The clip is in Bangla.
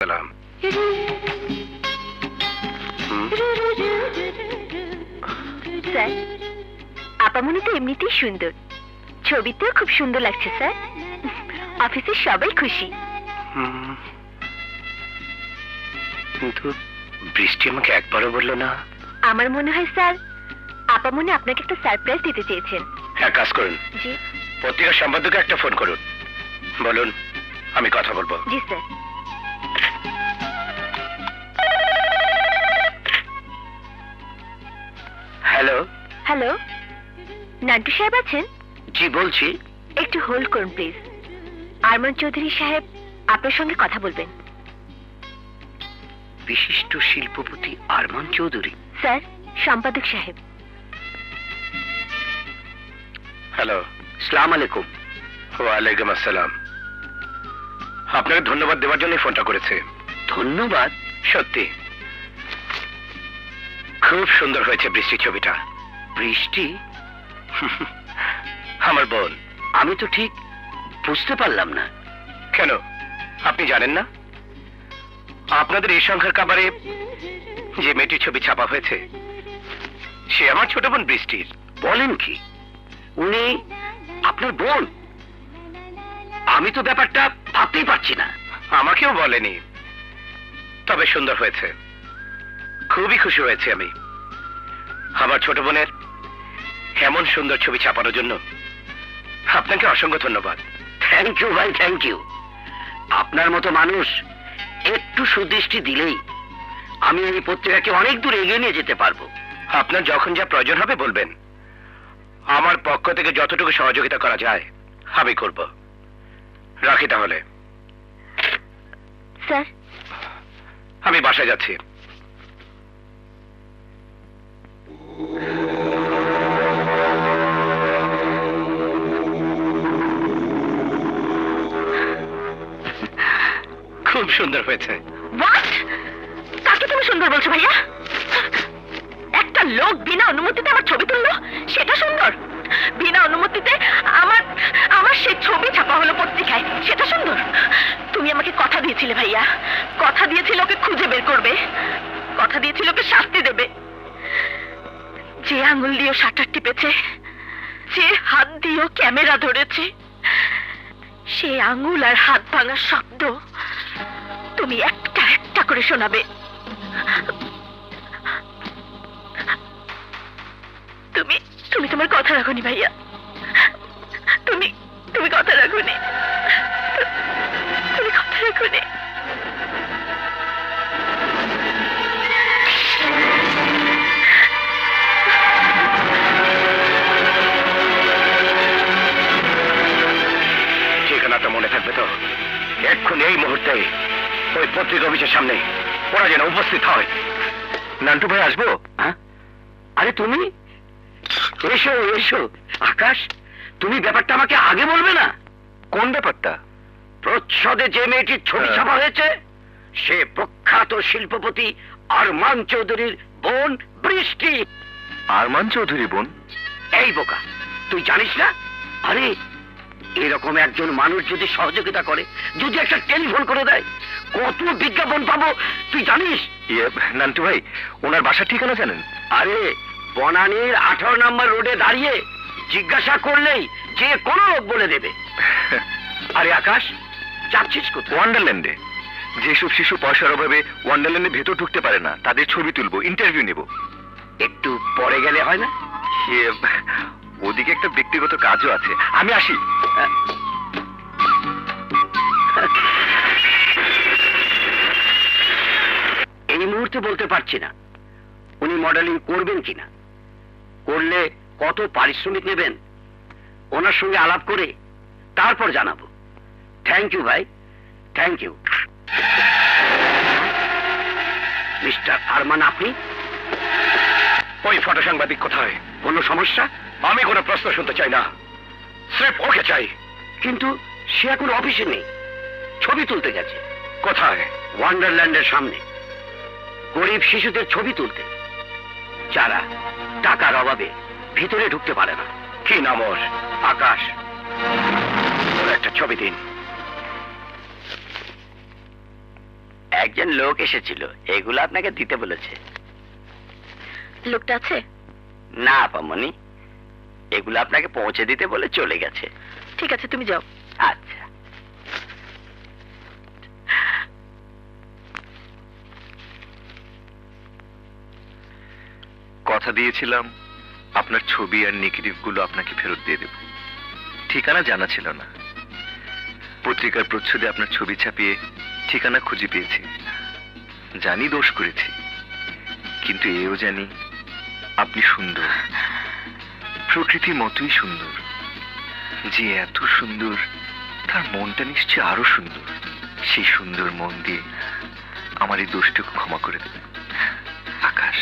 সালাম। স্যার, আপামনি তো এমনিতেই সুন্দর, ছবিতেও খুব সুন্দর লাগছে স্যার। অফিসের সবাই খুশি। কিন্তু বৃষ্টি আমাকে একবারও বললো না। আমার মনে হয় স্যার আপামনি আপনাকে একটা সারপ্রাইজ দিতে চেয়েছেন। এক কাজ করুন, জি পত্রিকার সম্পাদককে একটা ফোন করুন, বলুন আমি কথা বলবো। জি স্যার। হ্যালো। হ্যালো, নান্টু সাহেব আছেন? জি বলছি। একটু হোল্ড করুন প্লিজ। আরমান চৌধুরী সাহেব আপনার সঙ্গে কথা বলবেন। বিশিষ্ট শিল্পপতি আরমান চৌধুরী? স্যার, সম্পাদক সাহেব। হ্যালো, আসসালামু আলাইকুম। ওয়ালাইকুম আসসালাম। আপনাকে ধন্যবাদ দেওয়ার জন্য ফোনটা করেছে। ধন্যবাদ? সত্যি খুব সুন্দর হয়েছে বৃষ্টি ছবিটা। বৃষ্টি? আমার বোন। আমি তো ঠিক বুঝতে পারলাম না। কেন, আপনি জানেন না? আপনাদের এই সংখ্যার কাবারে যে মেয়েটির ছবি ছাপা হয়েছে সে আমার ছোট বোন বৃষ্টির। বলেন কি, উনি আপনার বোন? আমি তো ব্যাপারটা ভাবতেই পারছি না। আমাকেও বলেনি, তবে সুন্দর হয়েছে, খুবই খুশি হয়েছে আমি। আমার ছোট বোনের এমন সুন্দর ছবি ছাপানোর জন্য আপনাকে অসংখ্য ধন্যবাদ। থ্যাংক ইউ ভাই, থ্যাংক ইউ। আপনার মতো মানুষ একটু সুদৃষ্টি দিলেই আমি এই পত্রিকাকে অনেক দূর এগিয়ে নিয়ে যেতে পারবো। আপনার যখন যা প্রয়োজন হবে বলবেন, আমার পক্ষ থেকে যতটুকু সহযোগিতা করা যায় আমি করব। রাখি তাহলে। স্যার, আমি বাসায় যাচ্ছি। খুব সুন্দর হয়েছে। হোয়াট? কাকে তুমি সুন্দর বলছো ভাইয়া? একটা লোক বিনা অনুমতিতে আমার ছবি তুললো, সেটা সুন্দর? বিনা অনুমতিতে আমার আমার সেই ছবি ছাপা হলো পত্রিকায়, সেটা সুন্দর? তুমি আমাকে কথা দিয়েছিলে ভাইয়া, কথা দিয়েছিলে ওকে খুঁজে বের করবে, কথা দিয়েছিলে ওকে শাস্তি দেবে। যে আঙুল দিয়ে শাটার টিপেছে, যে হাত দিয়ে ক্যামেরা ধরেছে, সে আঙুল আর হাত ভাঙার শব্দ তুমি একটা একটা করে শোনাবে। তুমি তুমি তোমার কথা রাখোনি ভাইয়া, তুমি তুমি কথা রাখোনি, তুমি কথা রাখোনি। ঠিকানাটা মনে থাকবে তো? এক্ষুনি এই মুহূর্তে ওই পত্রিকা অফিসের সামনে ওরা যেন উপস্থিত হয়। নান্টু ভাই আসবো? হ্যাঁ, আরে তুমি এসো এসো। আকাশ, তুমি ব্যাপারটা আমাকে আগে বলবে না? কোন ব্যাপারটা? প্রচ্ছদে যে মেয়েটির ছবি ছাপা হয়েছে সে প্রখ্যাত শিল্পপতি আরমান চৌধুরীর বোন বৃষ্টি। আরমান চৌধুরী বোন? এই বোকা, তুই জানিস না? আরে এরকম একজন মানুষ যদি সহযোগিতা করে, যদি একটা টেলিফোন করে দেয়, কত বিজ্ঞাপন পাবো তুই জানিস? নান্টু ভাই, ওনার বাসার ঠিকানা জানেন? আরে বনানীর 18 নম্বর রোডে দাঁড়িয়ে জিজ্ঞাসা করলেই যে কোনো লোক বলে দেবে। আরে আকাশ, যাচ্ছিস কোথায়? ওয়ান্ডারল্যান্ডে। যেসব শিশু পয়সার অভাবে ওয়ান্ডারল্যান্ডে ভেতর ঢুকতে পারে না, তাদের ছবি তুলবো, ইন্টারভিউ নেব। একটু পরে গেলে হয় না? ওদিকে একটা ব্যক্তিগত কাজও আছে, আমি আসি। এই মুহূর্তে বলতে পারছি না উনি মডেলিং করবেন কিনা, করলে কত পারিশ্রমিক নেবেন, ওনার সঙ্গে আলাপ করে তারপর জানাবো। থ্যাংক ইউ ভাই, থ্যাংক ইউ। মিস্টার আরমান, আপনি? ওই ফটো সাংবাদিক কোথায়? কোনো সমস্যা? আমি কোনো প্রশ্ন শুনতে চাই না, স্রেফ ওকে চাই। কিন্তু সে এখন অফিসে নেই, ছবি তুলতে গেছে। কোথায়? ওয়ান্ডারল্যান্ডের সামনে, গরিব শিশুদের ছবি তুলতে, যারা টাকার অভাবে ভিতরে ঢুকতে পারে না। কি নাম ওর? আকাশ। ওর একটা ছবি দিন। একজন লোক এসেছিল, এগুলো আপনাকে দিতে বলেছে। লোকটা আছে? না আপামনি, এগুলো আপনাকে পৌঁছে দিতে বলে চলে গেছে। ঠিক আছে, তুমি যাও। আচ্ছা। কথা দিয়েছিলাম আপনার ছবি আর নেগেটিভ গুলো আপনাকে ফেরত দিয়ে দেব। ঠিকানা জানা ছিল না, পত্রিকার প্রচ্ছদে আপনার ছবি ছাপিয়ে ঠিকানা খুঁজে পেয়েছি। জানি দোষ করেছি, কিন্তু এও জানি আপনি সুন্দর, প্রকৃতি মতোই সুন্দর। যে এত সুন্দর তার মনটা নিশ্চয় আরো সুন্দর। সেই সুন্দর মন দিয়ে আমার এই দোষটুকু ক্ষমা করে দেবেন। আকাশ।